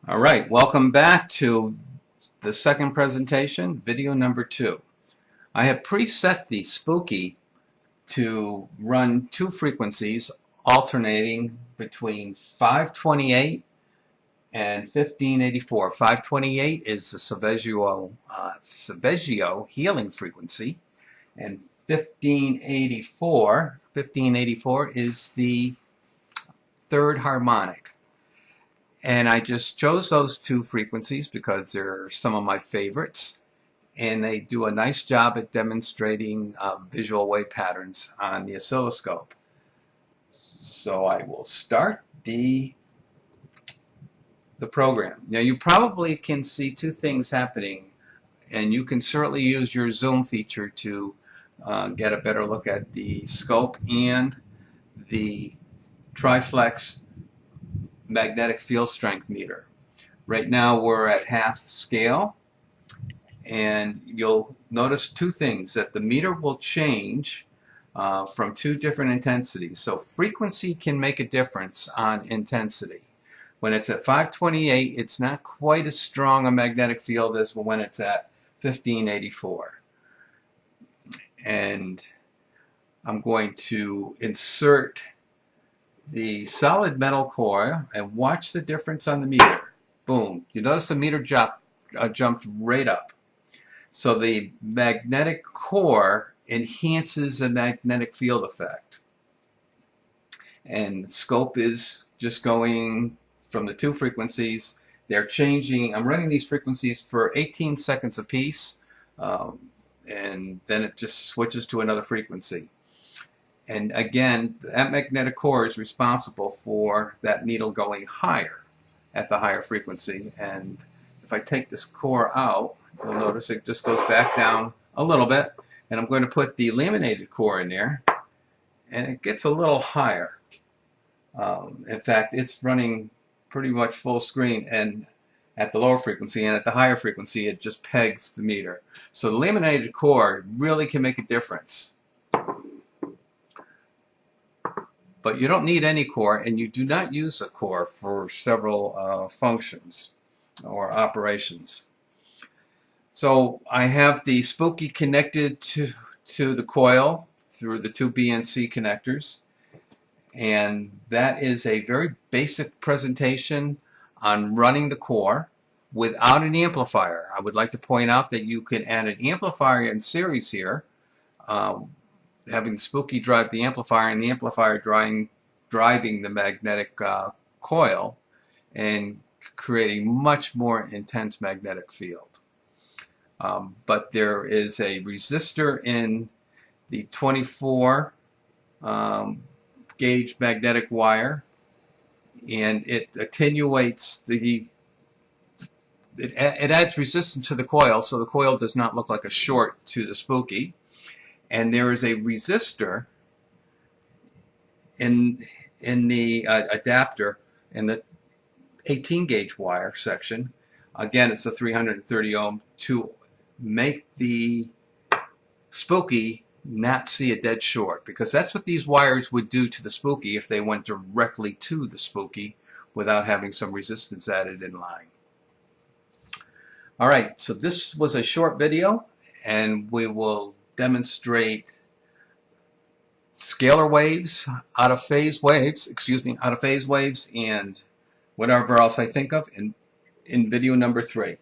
All right, welcome back to the second presentation, video number 2. I have preset the spooky to run two frequencies alternating between 528 and 1584. 528 is the Seveggio healing frequency, and 1584 is the third harmonic. And I just chose those two frequencies because they're some of my favorites, and they do a nice job at demonstrating visual wave patterns on the oscilloscope. So I will start the program. Now you probably can see two things happening, and you can certainly use your zoom feature to get a better look at the scope and the triflex magnetic field strength meter. Right now we're at half scale, and you'll notice two things: that the meter will change from two different intensities. So frequency can make a difference on intensity. When it's at 528, it's not quite as strong a magnetic field as when it's at 1584. And I'm going to insert the solid metal coil and watch the difference on the meter. Boom. You notice the meter jumped right up. So the magnetic core enhances the magnetic field effect. And the scope is just going from the two frequencies. They're changing. I'm running these frequencies for 18 seconds apiece, and then it just switches to another frequency. And again, that magnetic core is responsible for that needle going higher at the higher frequency. And if I take this core out, you'll notice it just goes back down a little bit. And I'm going to put the laminated core in there, and it gets a little higher. In fact, it's running pretty much full screen and at the lower frequency, and at the higher frequency it just pegs the meter. So the laminated core really can make a difference. But you don't need any core, and you do not use a core for several functions or operations. So I have the spooky connected to the coil through the two BNC connectors, and that is a very basic presentation on running the core without an amplifier. I would like to point out that you can add an amplifier in series here, having the spooky drive the amplifier, and the amplifier driving the magnetic coil, and creating much more intense magnetic field. But there is a resistor in the 24 gauge magnetic wire, and it attenuates it adds resistance to the coil, so the coil does not look like a short to the spooky. And there is a resistor in the adapter in the 18 gauge wire section. Again, it's a 330 ohm to make the spooky not see a dead short, because that's what these wires would do to the spooky if they went directly to the spooky without having some resistance added in line. Alright, so this was a short video, and we will demonstrate scalar waves, out of phase waves, and whatever else I think of in video number 3.